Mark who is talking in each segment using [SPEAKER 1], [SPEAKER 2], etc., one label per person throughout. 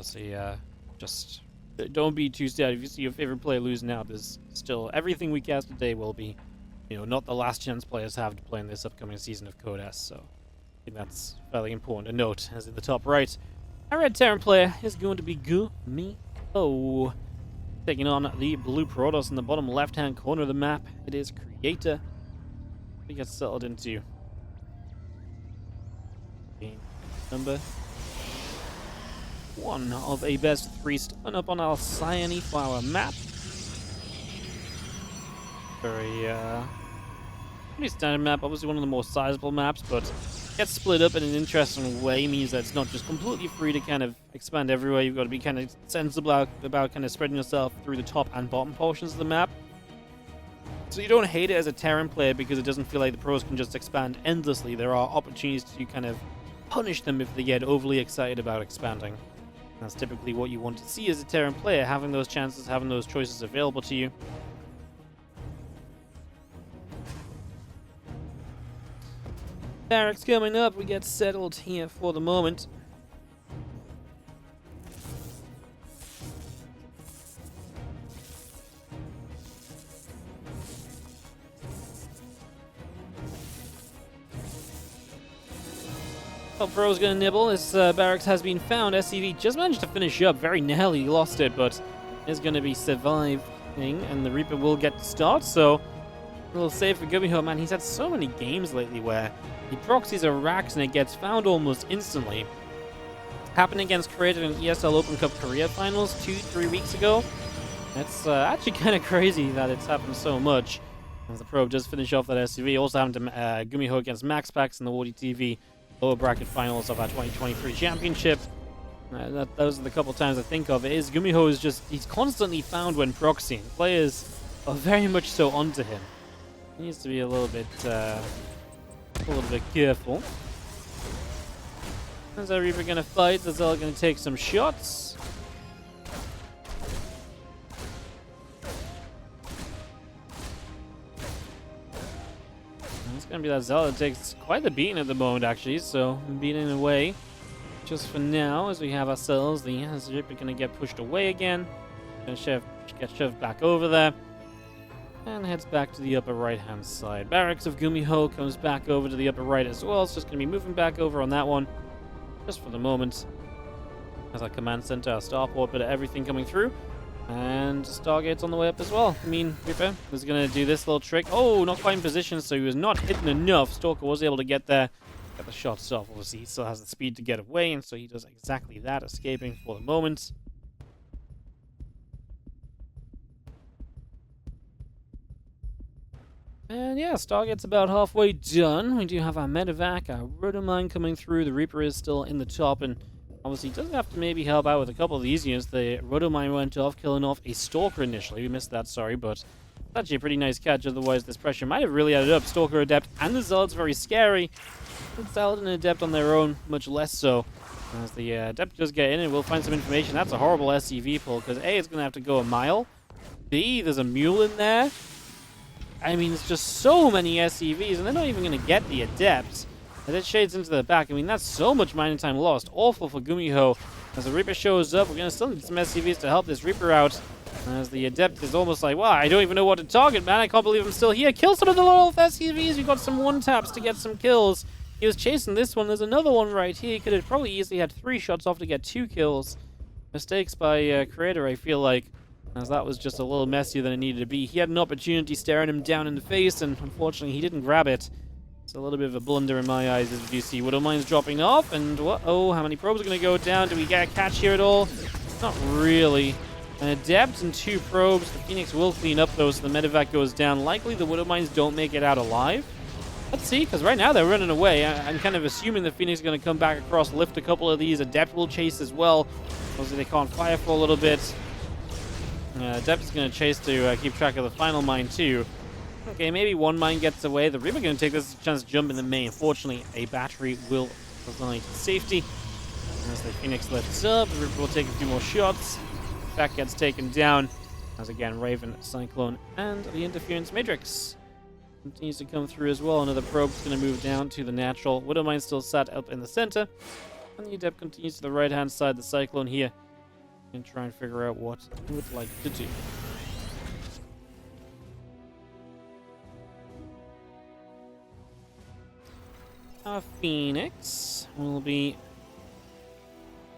[SPEAKER 1] obviously, just don't be too sad if you see your favorite player lose now. There's still everything we cast today will be, not the last chance players have to play in this upcoming season of Code S. So I think that's fairly important to note. As in the top right, our red Terran player is going to be GuMiho, taking on the blue Protoss in the bottom left-hand corner of the map. It is Creator. We get settled into game number 1 of a best 3 starting up on our Cyane for our map. Very pretty standard map, obviously one of the more sizable maps, but gets split up in an interesting way. Means that it's not just completely free to kind of expand everywhere. You've got to be kind of sensible about kind of spreading yourself through the top and bottom portions of the map. So you don't hate it as a Terran player because it doesn't feel like the pros can just expand endlessly. There are opportunities to kind of punish them if they get overly excited about expanding. That's typically what you want to see as a Terran player, having those chances, having those choices available to you. Barracks coming up, we get settled here for the moment. Top Pro's gonna nibble. This barracks has been found. SCV just managed to finish up, very narrowly lost it, but is gonna be surviving, and the Reaper will get to start, so a little save for GuMiho. Man, he's had so many games lately where he proxies a Rax and it gets found almost instantly. Happened against Creator in ESL Open Cup Korea Finals 2-3 weeks ago. It's actually kind of crazy that it's happened so much. As the probe does finish off that SCV. Also happened to GuMiho against Max Pax in the WardiTV lower bracket finals of our 2023 championship. Those are the couple times I think of. GuMiho is just, he's constantly found when proxying. Players are very much so onto him. He needs to be a little bit careful. Is our Reaper gonna fight? Is all gonna take some shots? It's gonna be that Zealot that takes quite the beating at the moment, actually. So beating away just for now, as we have ourselves the Reaper gonna get pushed away again. Gonna get shoved back over there. And heads back to the upper right-hand side. Barracks of GuMiho comes back over to the upper right as well. It's just going to be moving back over on that one. Just for the moment. As our command center, our starport, bit of everything coming through. And Stargate's on the way up as well. Reaper is going to do this little trick. Oh, not quite in position, so he was not hidden enough. Stalker was able to get there. Get the shots off. Obviously, he still has the speed to get away, and so he does exactly that, escaping for the moment. And yeah, Stargate's about halfway done. We do have our medevac, our rotomine coming through. The Reaper is still in the top, and obviously does have to maybe help out with a couple of these units. The rotomine went off, killing off a Stalker initially. We missed that, sorry, but it's actually a pretty nice catch. Otherwise, this pressure might have really added up. Stalker, Adept, and the Zealot's very scary. The Zealot and Adept on their own, much less so. As the Adept does get in, and we'll find some information. That's a horrible SCV pull, because A, it's going to have to go a mile. B, there's a mule in there. I mean, it's just so many SCVs, and they're not even going to get the Adepts. As it shades into the back, I mean, that's so much mining time lost. Awful for GuMiho. As the Reaper shows up, we're going to still need some SCVs to help this Reaper out. As the Adept is almost like, wow, I don't even know what to target, man. I can't believe I'm still here. Kill some of the loyal SCVs. We've got some one-taps to get some kills. He was chasing this one. There's another one right here. He could have probably easily had 3 shots off to get 2 kills. Mistakes by Creator, I feel like. As that was just a little messier than it needed to be. He had an opportunity staring him down in the face, and unfortunately he didn't grab it. It's a little bit of a blunder in my eyes, as you see. Widowmine's dropping off, and what? Oh, how many probes are going to go down? Do we get a catch here at all? Not really. An Adept and 2 probes. The Phoenix will clean up those, so the medevac goes down. Likely the Widowmines don't make it out alive. Let's see, because right now they're running away. I'm kind of assuming the Phoenix is going to come back across, lift a couple of these. Adept will chase as well. Obviously they can't fire for a little bit. Adept is going to chase to keep track of the final mine too. Okay, maybe one mine gets away. The Reaper going to take this chance to jump in the main. Unfortunately, a battery will provide safety. As the Phoenix lifts up, the Reaper will take a few more shots. Back gets taken down. As again, Raven, Cyclone, and the Interference Matrix continues to come through as well. Another probe is going to move down to the natural. Widowmine still sat up in the center. And the Adept continues to the right-hand side. The Cyclone here and try and figure out what he would like to do. Our Phoenix will be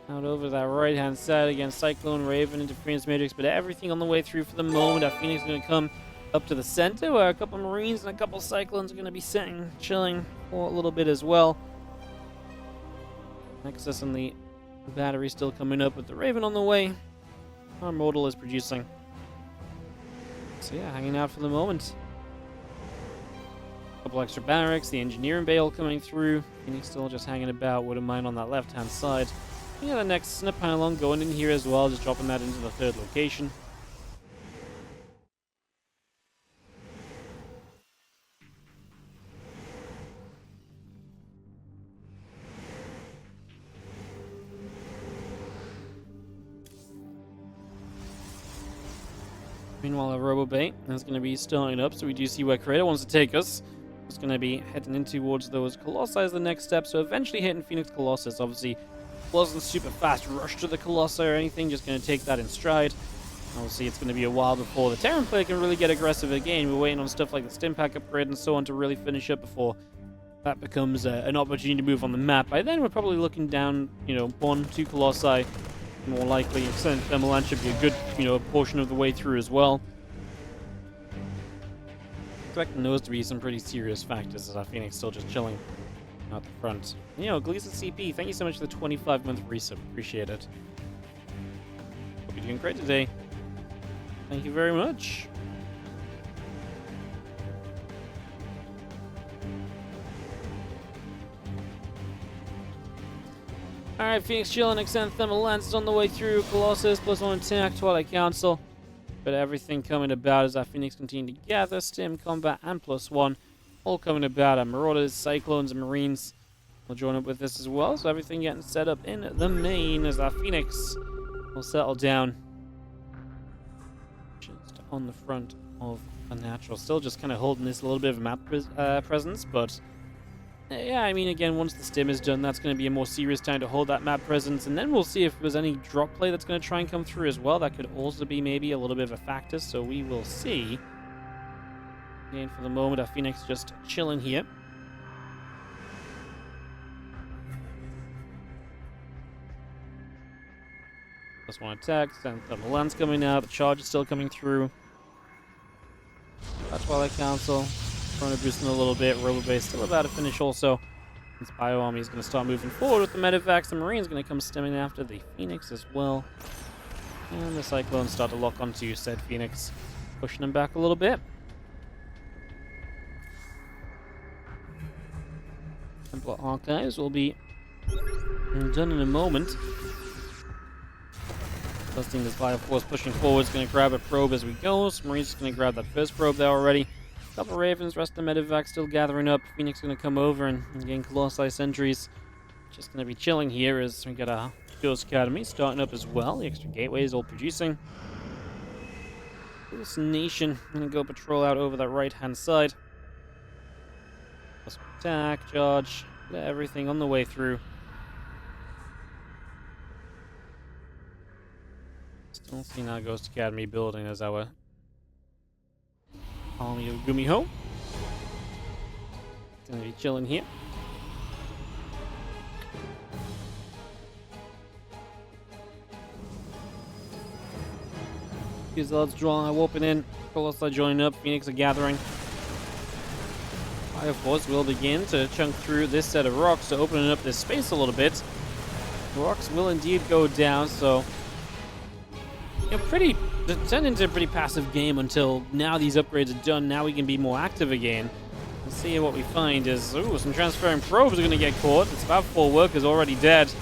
[SPEAKER 1] out over that right-hand side against Cyclone, Raven, Interference Matrix, but everything on the way through for the moment. Our Phoenix is going to come up to the center, where a couple Marines and a couple Cyclones are going to be sitting, chilling for a little bit as well. Nexus and the battery still coming up with the Raven on the way. Our modal is producing. So yeah, hanging out for the moment. Couple extra barracks, the engineering bale coming through. Phoenix still just hanging about, wouldn't mind on that left-hand side. We got the next snip pylon going in here as well, just dropping that into the third location. Meanwhile, our Robo-Bait is going to be starting up, so we do see where Creator wants to take us. It's going to be heading in towards those Colossi as the next step, so eventually hitting Phoenix Colossus. Obviously, wasn't super fast rush to the Colossi or anything, just going to take that in stride. Obviously, it's going to be a while before the Terran player can really get aggressive again. We're waiting on stuff like the Stim Pack upgrade and so on to really finish up before that becomes an opportunity to move on the map. By then, we're probably looking down, 1-2 Colossi. More likely, Extended Thermal Lance should be a good, portion of the way through as well. Expecting those to be some pretty serious factors as our Phoenix still just chilling out the front. Gleason CP, thank you so much for the 25-month resub. Appreciate it. Hope you're doing great today. Thank you very much. Alright, Phoenix chilling, Extended Thermal Lance is on the way through. Colossus, +1 attack, Twilight Council. But everything coming about as our Phoenix continue to gather. Stim, Combat, and +1. All coming about. Our Marauders, Cyclones, and Marines will join up with this as well. So everything getting set up in the main as our Phoenix will settle down just on the front of a natural. Still just kind of holding this a little bit of a map presence, but yeah, I mean, again, once the Stim is done, that's going to be a more serious time to hold that map presence, and then we'll see if there's any drop play that's going to try and come through as well. That could also be maybe a little bit of a factor, so we will see. Again, for the moment, our Phoenix just chilling here. +1 attack, then the lens coming out, the charge is still coming through. That's Twilight Council. Trying to boost in a little bit. Robo-Base still about to finish also. This Bio Army is going to start moving forward with the Medivacs. The Marine's going to come stemming after the Phoenix as well. And the Cyclones start to lock onto said Phoenix, pushing them back a little bit. Templar Archives will be done in a moment. Busting this Bio Force pushing forward is going to grab a probe as we go. Marine's going to grab that first probe there already. Couple Ravens, rest of the Medivac still gathering up. Phoenix going to come over and gain Colossi sentries. Just going to be chilling here as we got our Ghost Academy starting up as well. The extra gateways all producing. This Nation going to go patrol out over that right-hand side. Plus attack, charge, everything on the way through. Still seeing our Ghost Academy building as our army of GuMiho. Gonna be chilling here. GSL's drawing, warping in. Colossi joining up. Phoenix are gathering. Fire Force will begin to chunk through this set of rocks, so opening up this space a little bit. The rocks will indeed go down, so it turned into a pretty passive game until now these upgrades are done. Now we can be more active again. Let's see what we find is, some transferring probes are going to get caught. It's about 4 workers already dead.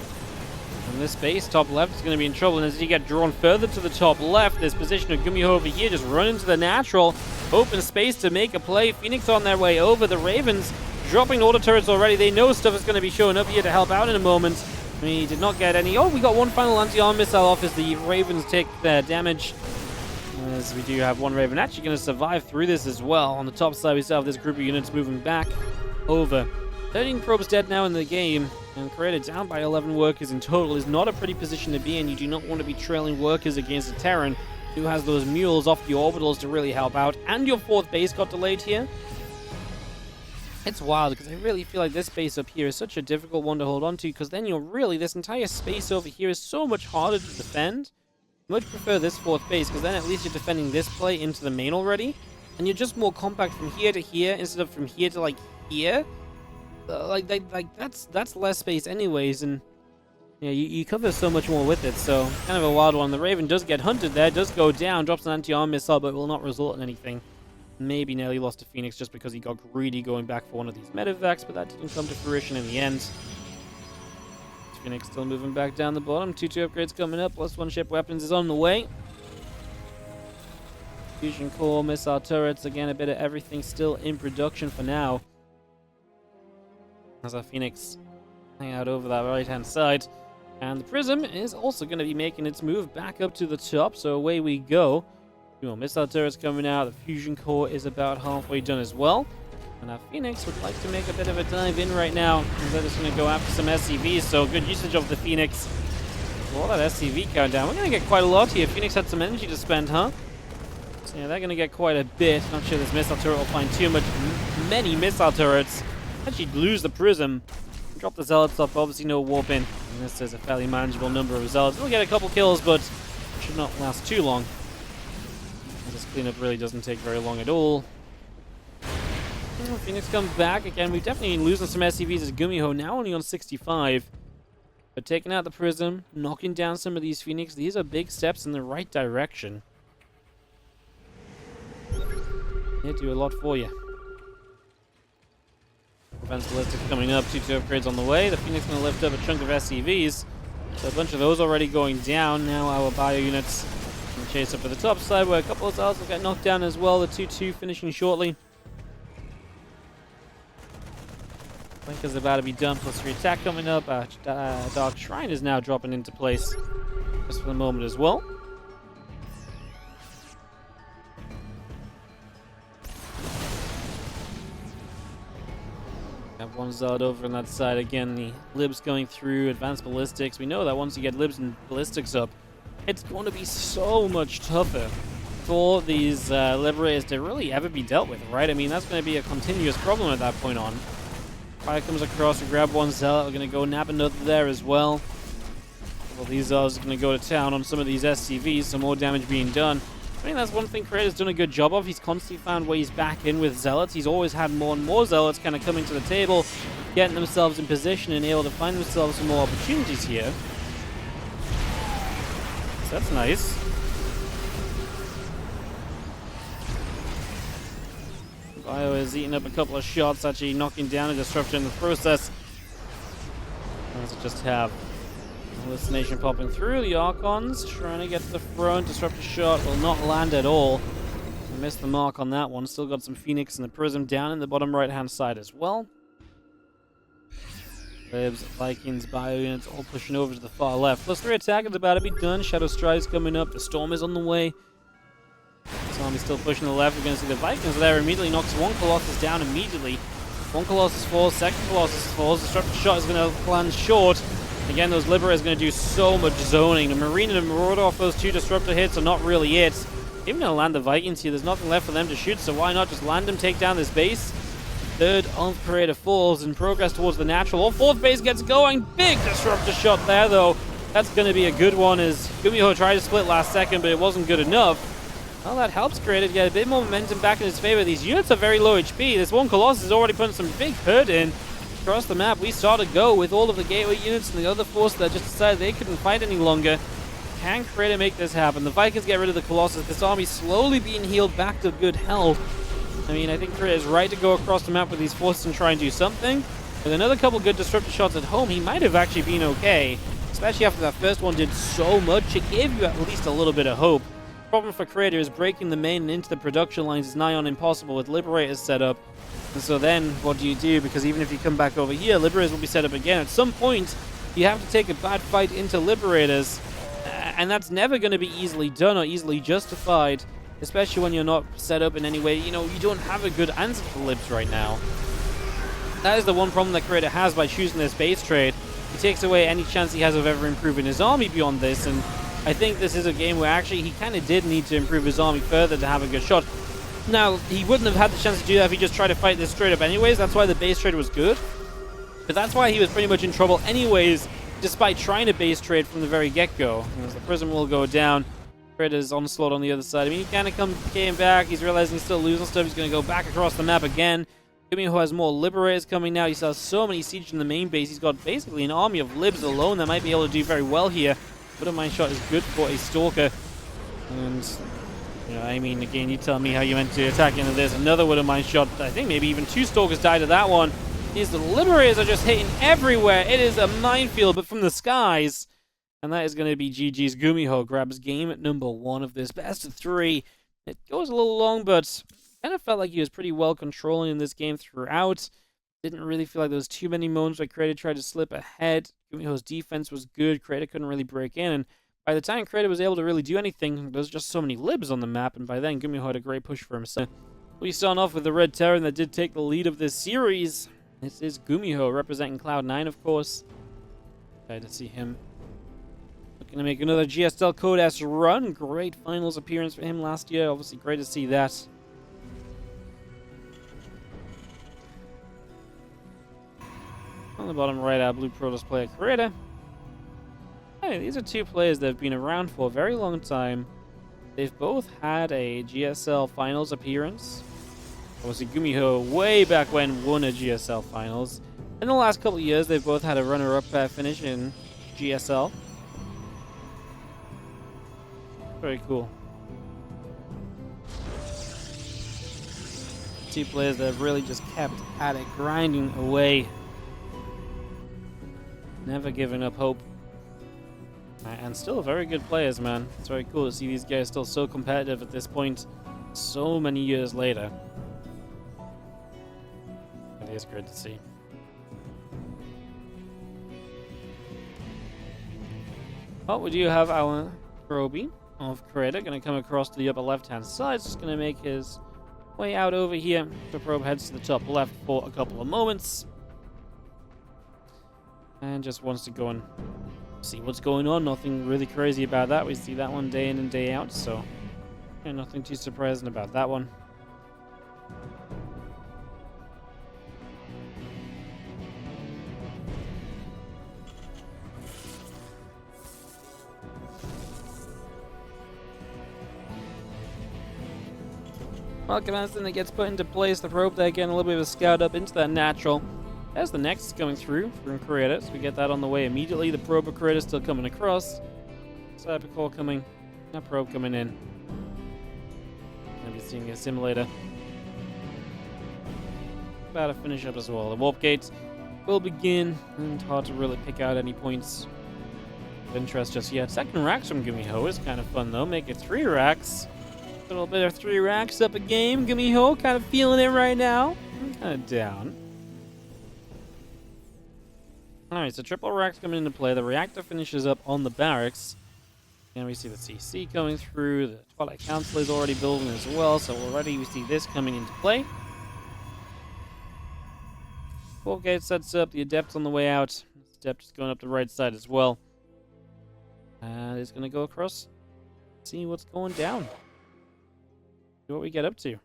[SPEAKER 1] And this base, top left, is going to be in trouble. And as you get drawn further to the top left, this position of GuMiho over here, just run into the natural. Open space to make a play. Phoenix on their way over. The Ravens dropping auto turrets already. They know stuff is going to be showing up here to help out in a moment. We did not get any. Oh, we got one final anti-arm missile off as the Ravens take their damage. As we do have one Raven actually going to survive through this as well. On the top side, we still have this group of units moving back over. 13 probes dead now in the game. And Creator down by 11 workers in total is not a pretty position to be in. You do not want to be trailing workers against a Terran who has those mules off the orbitals to really help out. And your 4th base got delayed here. It's wild because I really feel like this base up here is such a difficult one to hold on to, because then this entire space over here is so much harder to defend. I much prefer this 4th base, because then at least you're defending this play into the main already. And you're just more compact from here to here instead of from here to like here. That's less space anyways, and yeah, you cover so much more with it, so kind of a wild one. The Raven does get hunted there, does go down, drops an anti-arm missile, but will not result in anything. Maybe nearly lost to Phoenix just because he got greedy going back for one of these medevacs, but that didn't come to fruition in the end. Phoenix still moving back down the bottom. 2-2 upgrades coming up, +1 ship weapons is on the way. Fusion core, missile turrets, again a bit of everything still in production for now. As our Phoenix hang out over that right-hand side. And the Prism is also going to be making its move back up to the top, so away we go. Two more missile turrets coming out. The Fusion core is about halfway done as well. And our Phoenix would like to make a bit of a dive in right now. They're just going to go after some SCVs, so good usage of the Phoenix. All that SCV countdown. We're going to get quite a lot here. Phoenix had some energy to spend, huh? So yeah, they're going to get quite a bit. Not sure this missile turret will find too many missile turrets. Actually lose the Prism. Drop the Zealots off, obviously no warp in. And this is a fairly manageable number of Zealots. We'll get a couple kills, but should not last too long. This cleanup really doesn't take very long at all. Phoenix comes back. Again, we've definitely been losing some SCVs as GuMiho, now only on 65. But taking out the Prism, knocking down some of these Phoenix, these are big steps in the right direction. They do a lot for you. Defense Ballistics coming up, 2-2 upgrades on the way. The Phoenix going to lift up a chunk of SCVs. So a bunch of those already going down. Now our bio units going to chase up to the top side, where a couple of Zealots will get knocked down as well. The 2-2 finishing shortly. Flanker's about to be done, +3 attack coming up. Dark Shrine is now dropping into place just for the moment as well. Have one Zealot over on that side. Again, the Libs going through advanced ballistics. We know that once you get Libs and ballistics up, it's going to be so much tougher for these Liberators to really ever be dealt with, right? I mean, that's going to be a continuous problem at that point on. Fire comes across, we grab one Zealot. We're going to go nab another there as well. Well, these Zealots are going to go to town on some of these SCVs, some more damage being done. I think that's one thing Creator's done a good job of. He's constantly found ways back in with Zealots. He's always had more and more Zealots kind of coming to the table, getting themselves in position and able to find themselves some more opportunities here. So that's nice. Bio is eating up a couple of shots, actually knocking down a disruptor in the process. Let's just have hallucination popping through. The Archons trying to get to the front. Disruptor shot will not land at all. I missed the mark on that one. Still got some Phoenix and the Prism down in the bottom right-hand side as well. Libs, Vikings, bio units all pushing over to the far left. +3 attack is about to be done. Shadow Stride's coming up. The Storm is on the way. Zombie's still pushing to the left. We're going to see the Vikings there. Immediately knocks one Colossus down immediately. One Colossus falls. Second Colossus falls. Disruptor shot is going to land short. Again, those Liberators are going to do so much zoning. The Marine and the Marauder off those two Disruptor hits are not really it. Even going to land the Vikings here. There's nothing left for them to shoot, so why not just land them, take down this base? Third on Creator falls in progress towards the natural. Or fourth base gets going. Big Disruptor shot there, though. That's going to be a good one, as GuMiho tried to split last second, but it wasn't good enough. Well, that helps Creator to get a bit more momentum back in his favor. These units are very low HP. This one Colossus is already putting some big hurt in. Across the map, we saw to go with all of the gateway units and the other force that just decided they couldn't fight any longer. Can Creator make this happen? The Vikings get rid of the Colossus. This army slowly being healed back to good health. I mean, I think Creator is right to go across the map with these forces and try and do something. With another couple good disruptor shots at home, he might have actually been okay. Especially after that first one did so much, it gave you at least a little bit of hope. The problem for Creator is breaking the main and into the production lines is nigh on impossible with Liberators set up. And so then, what do you do? Because even if you come back over here, Liberators will be set up again. At some point, you have to take a bad fight into Liberators. And that's never going to be easily done or easily justified. Especially when you're not set up in any way. You know, you don't have a good answer for Libs right now. That is the one problem that Creator has by choosing this base trade. He takes away any chance he has of ever improving his army beyond this, and I think this is a game where actually he kind of did need to improve his army further to have a good shot. Now, he wouldn't have had the chance to do that if he just tried to fight this straight up anyways. That's why the base trade was good. But that's why he was pretty much in trouble anyways, despite trying to base trade from the very get-go. As the prism will go down, Creator's onslaught on the other side. I mean, he kind of came back. He's realizing he's still losing stuff. He's going to go back across the map again. GuMiho has more Liberators coming now. He saw so many siege in the main base. He's got basically an army of Libs alone that might be able to do very well here. Mind shot is good for a Stalker. And, you know, I mean, again, you tell me how you meant to attack into this. Another Mind shot. I think maybe even 2 Stalkers died to that one. These little Liberators are just hitting everywhere. It is a minefield, but from the skies. And that is going to be GG's. GuMiho grabs game number 1 of this best of 3. It goes a little long, but kind of felt like he was pretty well controlling in this game throughout. Didn't really feel like there was too many moments where Creator tried to slip ahead. GuMiho's defense was good. Creator couldn't really break in. And by the time Creator was able to really do anything, there's just so many Libs on the map. And by then, GuMiho had a great push for himself. We start off with the Red Terran that did take the lead of this series. This is GuMiho representing Cloud9, of course. Excited to see him. Looking to make another GSL Code S run. Great finals appearance for him last year. Obviously, great to see that. On the bottom right, our Blue Protoss player Creator. Hey, these are 2 players that have been around for a very long time. They've both had a GSL Finals appearance. Obviously, GuMiho way back when won a GSL Finals. In the last couple of years, they've both had a runner-up finish in GSL. Very cool. 2 players that have really just kept at it, grinding away. Never giving up hope. And still very good players, man. It's very cool to see these guys still so competitive at this point, so many years later. It is great to see. Well, we do have our Proby of Creator going to come across to the upper left-hand side. It's just going to make his way out over here. The probe heads to the top left for a couple of moments. And just wants to go and see what's going on. Nothing really crazy about that. We see that one day in and day out, so yeah, nothing too surprising about that one. Well, Command Center gets put into place. The probe there getting a little bit of a scout up into that natural. There's the Nexus coming through from Creator, so we get that on the way immediately. The probe of Creator still coming across. Cyber core coming. That probe coming in. Gonna be seeing a simulator. About to finish up as well. The warp gates will begin, and hard to really pick out any points of interest just yet. Second racks from GuMiho is kind of fun though. Make it 3 racks. A little bit of 3 racks up a game. GuMiho kind of feeling it right now. Kind of down. Alright, so triple racks coming into play. The reactor finishes up on the barracks. And we see the CC coming through. The Twilight Council is already building as well. So already we see this coming into play. Warp gate sets up. The Adept's on the way out. The Adept is going up the right side as well. And it's going to go across. See what's going down. See what we get up to.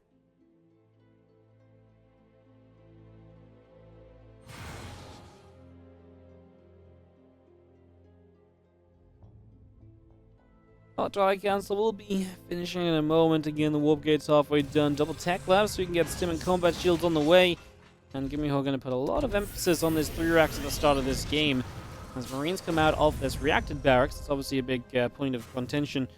[SPEAKER 1] Well, Twilight Council will be finishing in a moment. Again, the warp gate's halfway done. Double tech lab so we can get stim and combat shields on the way. And GuMiho going to put a lot of emphasis on this 3 racks at the start of this game. As Marines come out of this reacted barracks, it's obviously a big point of contention.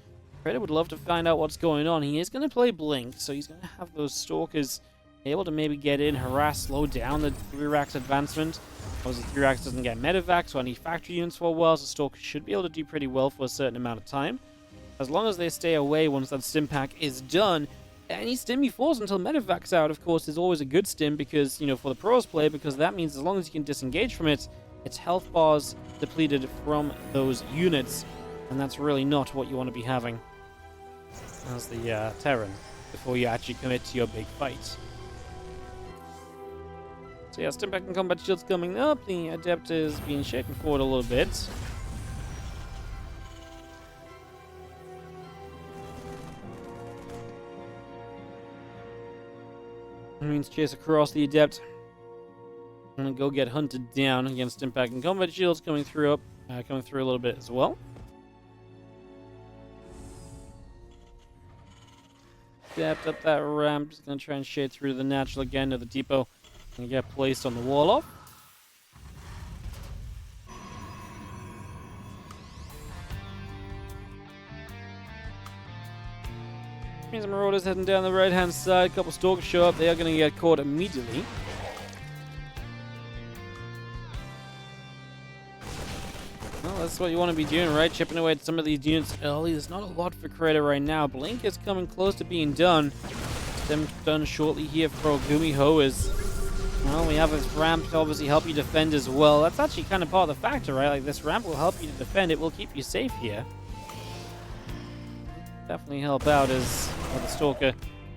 [SPEAKER 1] Creator would love to find out what's going on. He is going to play Blink, so he's going to have those Stalkers able to maybe get in, harass, slow down the 3 racks advancement. Obviously, 3 racks doesn't get medevac, so any factory units for a while, so Stalkers should be able to do pretty well for a certain amount of time. As long as they stay away once that stim pack is done, any stim he falls until medevac's out, of course, is always a good stim because, you know, for the pros player, because that means as long as you can disengage from it, its health bars depleted from those units, and that's really not what you want to be having as the Terran before you actually commit to your big fight. So yeah, Stimpak and Combat Shield's coming up. The Adept is being shaken forward a little bit. Marines chase across the Adept. And go get hunted down against Impact and Combat Shields coming through a little bit as well. Adept up that ramp, just gonna try and shade through the natural again to the depot and get placed on the wall off. Means Marauders heading down the right hand side. A couple Stalkers show up, they are gonna get caught immediately. Well, that's what you want to be doing, right? Chipping away at some of these units early. There's not a lot for Creator right now. Blink is coming close to being done. Them done shortly here for GuMiho is... Well, we have this ramp to obviously help you defend as well. That's actually kind of part of the factor, right? Like, this ramp will help you to defend. It will keep you safe here. Definitely help out as the Stalker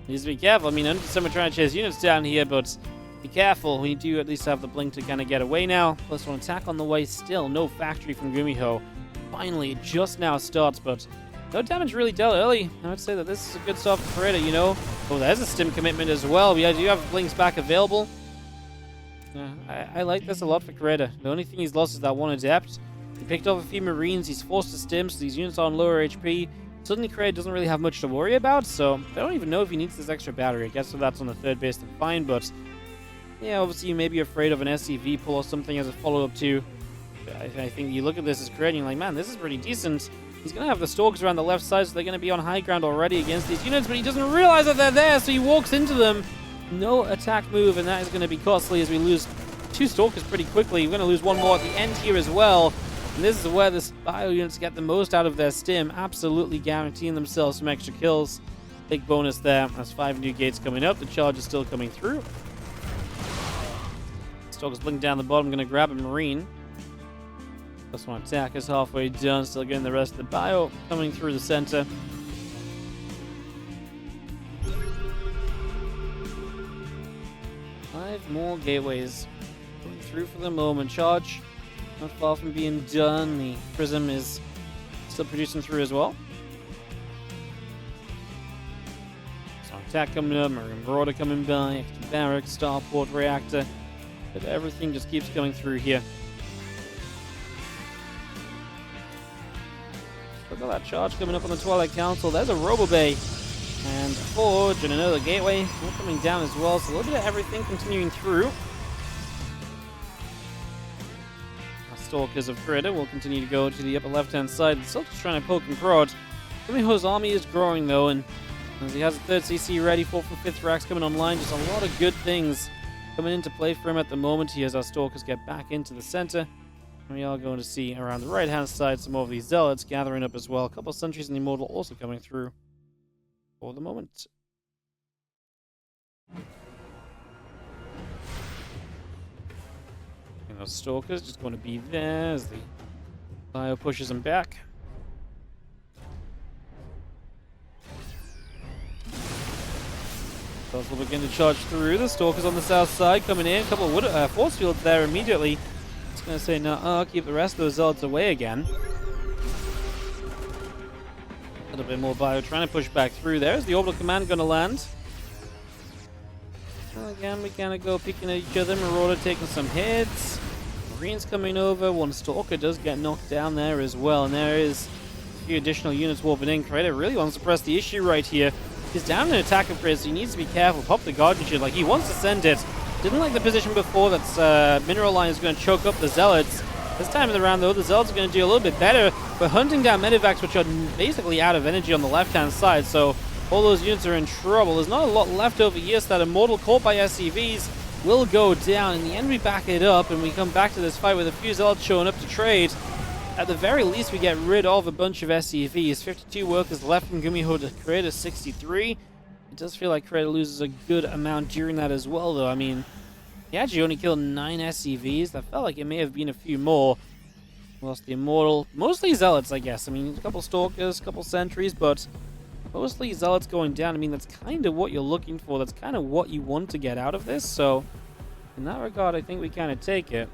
[SPEAKER 1] needs to be careful. I mean, I understand we're trying to chase units down here, but... Be careful, we do at least have the blink to kind of get away now. Plus one attack on the way, still no factory from GuMiho. Finally, it just now starts, but no damage really dealt early. I would say that this is a good start for Creator, you know. Oh, there's a stim commitment as well. We do have blinks back available. I like this a lot for Creator. The only thing he's lost is that one Adept. He picked off a few Marines, he's forced to stim, so these units are on lower HP. Suddenly Creator doesn't really have much to worry about, so I don't even know if he needs this extra battery. I guess if that's on the third base, then fine, but... Yeah, obviously you may be afraid of an SCV pull or something as a follow-up to. I think you look at this as Creator and you're like, man, this is pretty decent. He's going to have the Stalkers around the left side, so they're going to be on high ground already against these units, but he doesn't realize that they're there, so he walks into them. No attack move, and that is going to be costly as we lose 2 Stalkers pretty quickly. We're going to lose 1 more at the end here as well. And this is where the bio units get the most out of their stim, absolutely guaranteeing themselves some extra kills. Big bonus there. That's 5 new gates coming up. The charge is still coming through. Stalkers blinking down the bottom, gonna grab a Marine. Plus one attack is halfway done, still getting the rest of the bio coming through the center. Five more gateways going through for the moment. Charge not far from being done. The Prism is still producing through as well. So attack coming up, Marine Marauder coming by, extra barracks, starport, reactor. But everything just keeps coming through here. Look at that charge coming up on the Twilight Council. There's a Robobay and a Forge and another gateway. All coming down as well. So a little bit of everything continuing through. Our Stalkers of Creator will continue to go to the upper left-hand side. They're still just trying to poke and prod. GuMiho's army is growing though, and as he has a 3rd CC ready, 4th and 5th racks coming online. Just a lot of good things coming into play for him at the moment. He has our Stalkers get back into the center. And we are going to see around the right-hand side some more of these Zealots gathering up as well. A couple of Sentries and the Immortal also coming through for the moment. And those Stalkers just going to be there as the bio pushes them back. Those will begin to charge through. The Stalkers on the south side coming in. A couple of force fields there immediately. Just going to say, no, keep the rest of those Zealots away again. A little bit more bio trying to push back through. There's the Orbital Command going to land. Well, again, we kind of go peeking at each other. Marauder taking some hits. Marines coming over. One Stalker does get knocked down there as well. And there is a few additional units warping in. Creator really wants to press the issue right here. He's down in attack upgrade, so he needs to be careful. Pop the Guardian Shield. Like, he wants to send it. Didn't like the position before. That's Mineral Line is going to choke up the Zealots. This time of the round, though, the Zealots are going to do a little bit better. We're hunting down Medivacs, which are basically out of energy on the left-hand side, so all those units are in trouble. There's not a lot left over here, so that Immortal caught by SCVs will go down. In the end, we back it up, and we come back to this fight with a few Zealots showing up to trade. At the very least, we get rid of a bunch of SCVs. 52 workers left from GuMiho to Creator 63. It does feel like Creator loses a good amount during that as well, though. I mean, he actually only killed 9 SCVs. That felt like it may have been a few more. Lost the Immortal. Mostly Zealots, I guess. I mean, a couple Stalkers, a couple Sentries, but mostly Zealots going down. I mean, that's kind of what you're looking for. That's kind of what you want to get out of this, so in that regard, I think we kind of take it.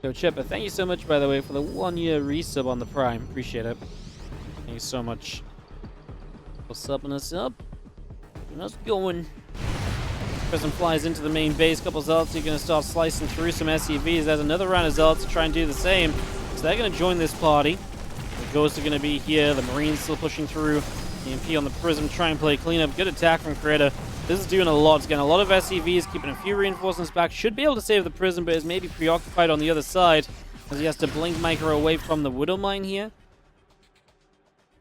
[SPEAKER 1] So Chipper, thank you so much, by the way, for the 1-year resub on the Prime. Appreciate it. Thank you so much for subbing us up. And us going. Prism flies into the main base. Couple Zealots are going to start slicing through some SCVs. There's another round of Zealots to try and do the same. So they're going to join this party. The Ghosts are going to be here. The Marines still pushing through. EMP on the Prism, try and play cleanup. Good attack from Creator. This is doing a lot. It's getting a lot of SCVs, keeping a few reinforcements back. Should be able to save the Prism, but is maybe preoccupied on the other side, as he has to blink micro away from the Widow Mine here.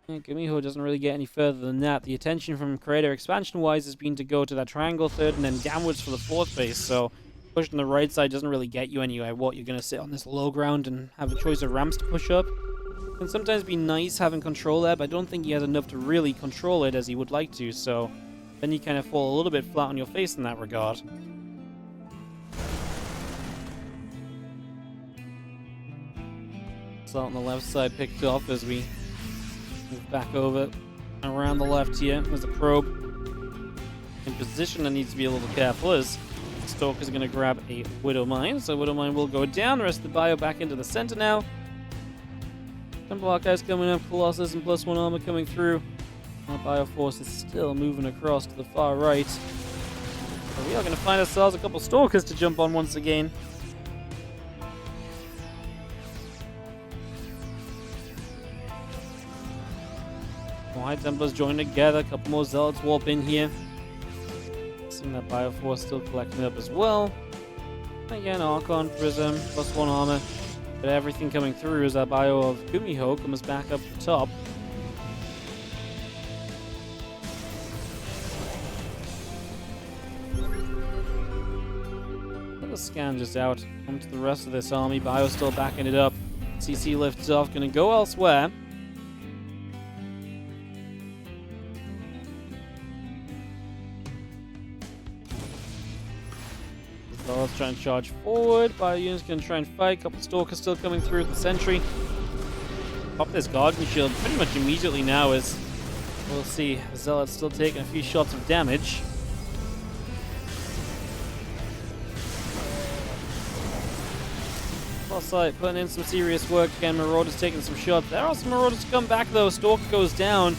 [SPEAKER 1] Yeah, GuMiho doesn't really get any further than that. The attention from Creator expansion-wise has been to go to that triangle third and then downwards for the fourth base, so pushing the right side doesn't really get you anywhere. What, you're going to sit on this low ground and have a choice of ramps to push up? It can sometimes be nice having control there, but I don't think he has enough to really control it as he would like to, so then you kind of fall a little bit flat on your face in that regard. Assault on the left side picked off as we move back over around the left here. There's a probe in position that needs to be a little careful as Stalker's going to grab a Widow Mine, so Widow Mine will go down. The rest of the bio back into the center now. Temple Archives coming up, Colossus and +1 armor coming through. Our Bioforce is still moving across to the far right. So we are going to find ourselves a couple Stalkers to jump on once again. High Templars join together, a couple more Zealots warp in here. Seeing that Bioforce still collecting up as well. Again, Archon, Prism, +1 armor. But everything coming through as that bio of GuMiho comes back up the top. Little scan just out. Come to the rest of this army. Bio still backing it up. CC lifts off, gonna go elsewhere. Let's try and charge forward. Bio units can try and fight. Couple Stalkers still coming through with the sentry. Pop this Guardian Shield pretty much immediately now as we'll see the Zealot's still taking a few shots of damage. Sight putting in some serious work again. Marauder's taking some shots. There are some Marauders to come back though. Stalker goes down.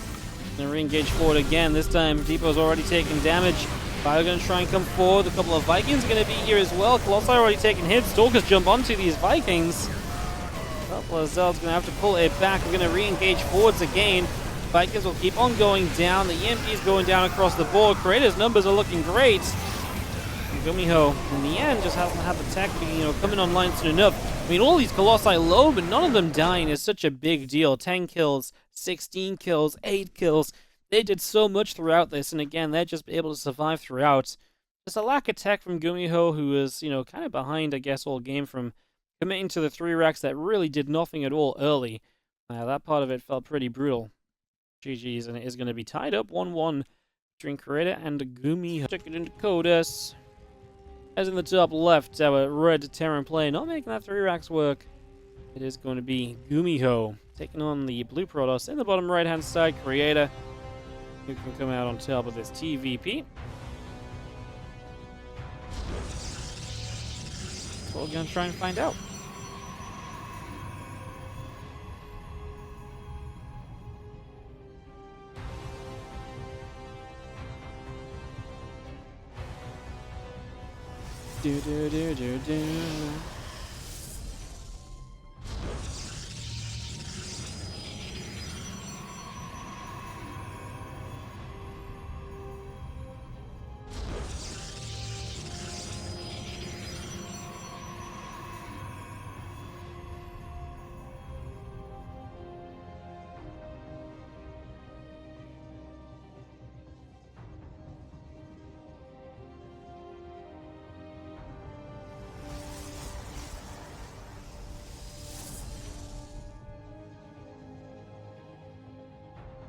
[SPEAKER 1] Gonna re-engage forward again. This time Depot's already taking damage. Bio gonna try and come forward. A couple of Vikings are gonna be here as well. Colossi already taking hits. Stalkers jump onto these Vikings. A couple of Zealots gonna have to pull it back. We're gonna re-engage forwards again. Vikings will keep on going down. The EMP is going down across the board. Creator's numbers are looking great. GuMiho, in the end, just hasn't had the tech, coming online soon enough. I mean, all these Colossi low, but none of them dying is such a big deal. 10 kills, 16 kills, 8 kills. They did so much throughout this, and again, they're just able to survive throughout. Just a lack of tech from GuMiho, who is, kind of behind, I guess, all game from committing to the 3 racks that really did nothing at all early. That part of it felt pretty brutal. GG's, and it is going to be tied up 1-1 between Creator and GuMiho. Check it into Code S. As in the top left, our red Terran player not making that 3 racks work. It is going to be GuMiho taking on the blue Protoss. In the bottom right hand side, Creator, who can come out on top of this TvP. That's what we're going to try and find out. Do do do do do.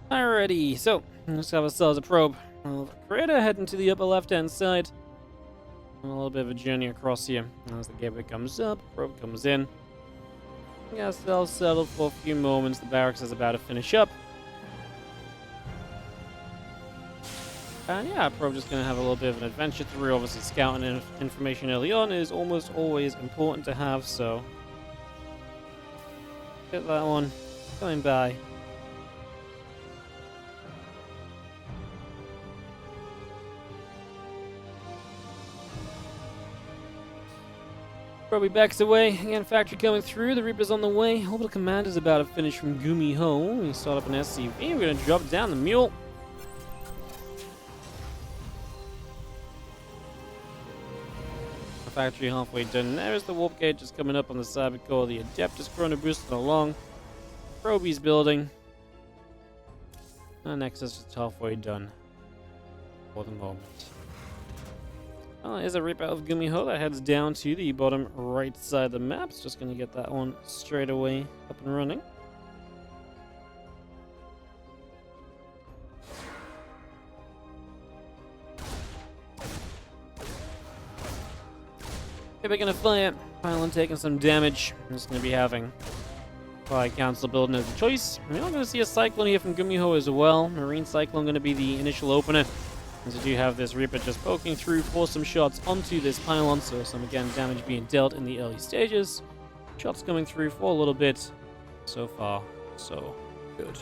[SPEAKER 1] Alrighty, so let's have ourselves a probe. Creator heading to the upper left-hand side. A little bit of a journey across here. As the gateway comes up, probe comes in. We got ourselves settled for a few moments. The barracks is about to finish up. Yeah, Probe just going to have a little bit of an adventure through. Obviously, scouting information early on is almost always important to have, so get that one going by. Probe backs away. Again, factory coming through. The Reaper's on the way. Orbital Command is about to finish from GuMiho. We start up an SCV. We're going to drop down the Mule. Factory halfway done. There's the warp gate just coming up on the cyber core. The Adept is chrono boosting along. Proby's building. And Nexus just halfway done for the moment. Here's a rip out of GuMiho that heads down to the bottom right side of the map. It's just going to get that one straight away up and running. We're going to fire. Pylon taking some damage. I'm just going to be having Fire Council building as a choice. We're not going to see a Cyclone here from GuMiho as well. Marine Cyclone going to be the initial opener. As we do have this Reaper just poking through for some shots onto this pylon. So some, again, damage being dealt in the early stages. Shots coming through for a little bit. So far, so good.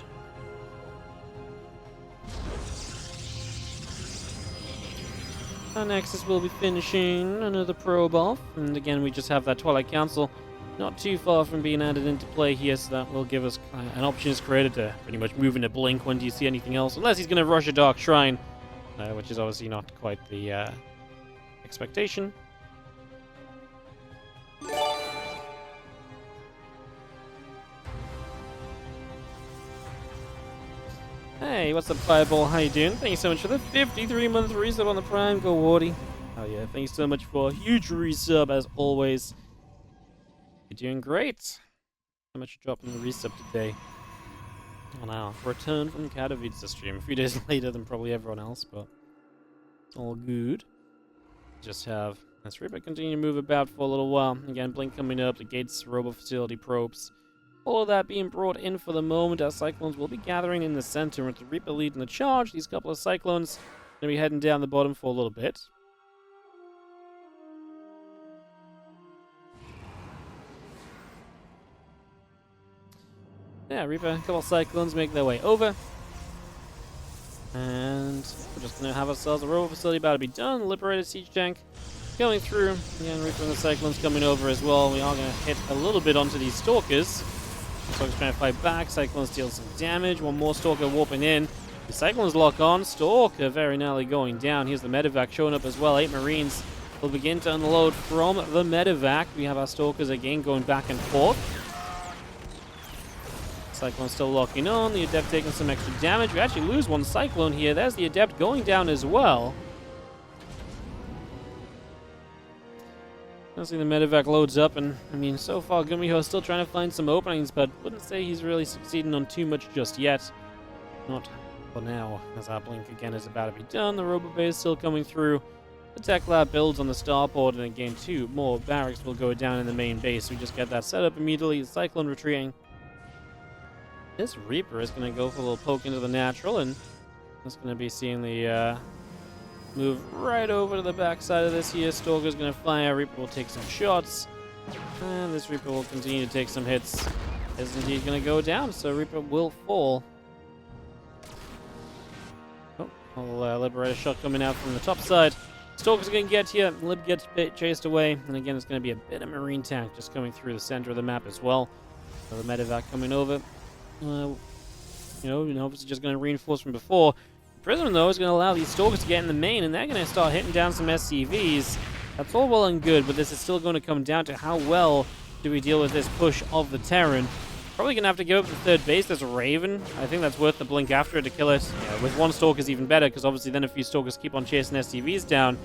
[SPEAKER 1] Our Nexus will be finishing another probe off, and again we just have that Twilight Council not too far from being added into play here, so that will give us an option as creator to pretty much move into blink when do you see anything else, unless he's going to rush a Dark Shrine, which is obviously not quite the expectation. Hey, what's up, Fireball? How you doing? Thank you so much for the 53-month resub on the Prime. Go, Wardy. Oh yeah, thank you so much for a huge resub, as always. You're doing great. So much for dropping the resub today. On our return from Katowice stream. A few days later than probably everyone else, but it's all good. Just have this Reaper continue to move about for a little while. Again, Blink coming up, the gates, Robo Facility probes. All of that being brought in for the moment. Our Cyclones will be gathering in the center with the Reaper leading the charge. These couple of Cyclones going to be heading down the bottom for a little bit. Yeah, Reaper, a couple of Cyclones make their way over. And we're just going to have ourselves a Robo Facility about to be done. Liberated Siege Tank going through. Again, Reaper and the Cyclones coming over as well. We are going to hit a little bit onto these Stalkers. Stalker's trying to fight back. Cyclones deal some damage. One more Stalker warping in. The Cyclones lock on. Stalker very narrowly going down. Here's the Medevac showing up as well. 8 Marines will begin to unload from the Medevac. We have our Stalkers again going back and forth. Cyclone still locking on. The Adept taking some extra damage. We actually lose one Cyclone here. There's the Adept going down as well. Honestly, the Medevac loads up, and I mean, so far GuMiho is still trying to find some openings, but wouldn't say he's really succeeding on too much just yet. Not for now, as our Blink again is about to be done. The Robobay is still coming through. The Tech Lab builds on the starport, and again, 2 more barracks will go down in the main base. We just get that set up immediately. The Cyclone retreating. This Reaper is going to go for a little poke into the natural, and it's going to be seeing the move right over to the backside of this here. Stalker's going to fire. Reaper will take some shots. And this Reaper will continue to take some hits. Is indeed going to go down, so Reaper will fall. Oh, a Liberator shot coming out from the top side. Stalker's going to get here. Lib gets chased away. And again, it's going to be a bit of Marine tank just coming through the center of the map as well. So the Medevac coming over. Obviously just going to reinforce from before. Prism, though, is going to allow these Stalkers to get in the main, and they're going to start hitting down some SCVs. That's all well and good, but this is still going to come down to how well do we deal with this push of the Terran. Probably going to have to give up the third base. There's a Raven. I think that's worth the Blink after it to kill it. Yeah, with one Stalker is even better, because obviously then a few Stalkers keep on chasing SCVs down.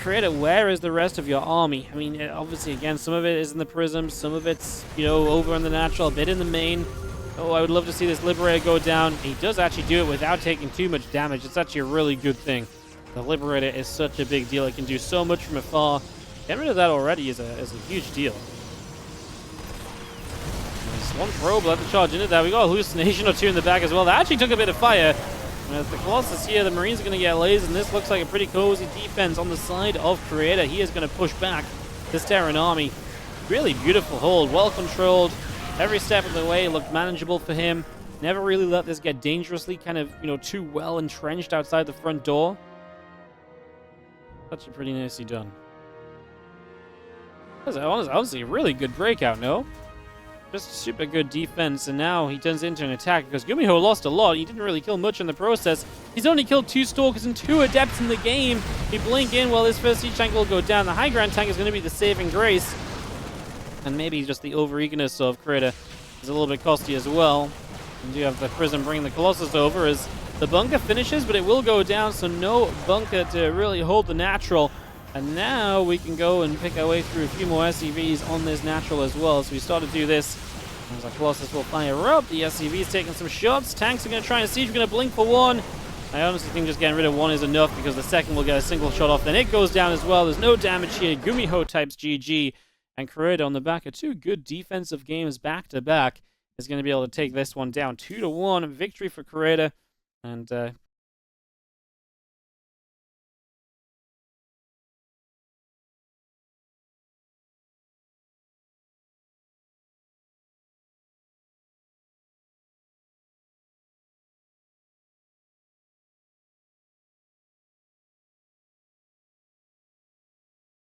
[SPEAKER 1] Creator, where is the rest of your army? I mean, obviously, again, some of it is in the Prism, some of it's, over in the natural, a bit in the main. Oh, I would love to see this Liberator go down. He does actually do it without taking too much damage. It's actually a really good thing. The Liberator is such a big deal. It can do so much from afar. Getting rid of that already is a huge deal. There's one probe, let the charge into that. We got a hallucination or two in the back as well. That actually took a bit of fire. And as the Colossus here, the Marines are going to get lasers, and this looks like a pretty cozy defense on the side of Creator. He is going to push back this Terran army. Really beautiful hold, well controlled. Every step of the way looked manageable for him. Never really let this get dangerously kind of, too well entrenched outside the front door. Such a pretty nicely done. That was honestly a really good breakout, no? Just super good defense, and now he turns into an attack because GuMiho lost a lot. He didn't really kill much in the process. He's only killed 2 Stalkers and 2 Adepts in the game. He blink in while his first siege tank will go down. The high ground tank is going to be the saving grace. And maybe just the over-eagerness of Creator is a little bit costly as well. And you have the Prism bringing the Colossus over as the bunker finishes, but it will go down, so no bunker to really hold the natural. And now we can go and pick our way through a few more SCVs on this natural as well. So we start to do this. As our Colossus will fire up. The SCV's taking some shots. Tanks are going to try and siege. We're going to blink for 1. I honestly think just getting rid of 1 is enough because the second will get a single shot off. Then it goes down as well. There's no damage here. GuMiho types GG. And Creator on the back of 2 good defensive games back-to-back is going to be able to take this one down 2-1. Victory for Creator. And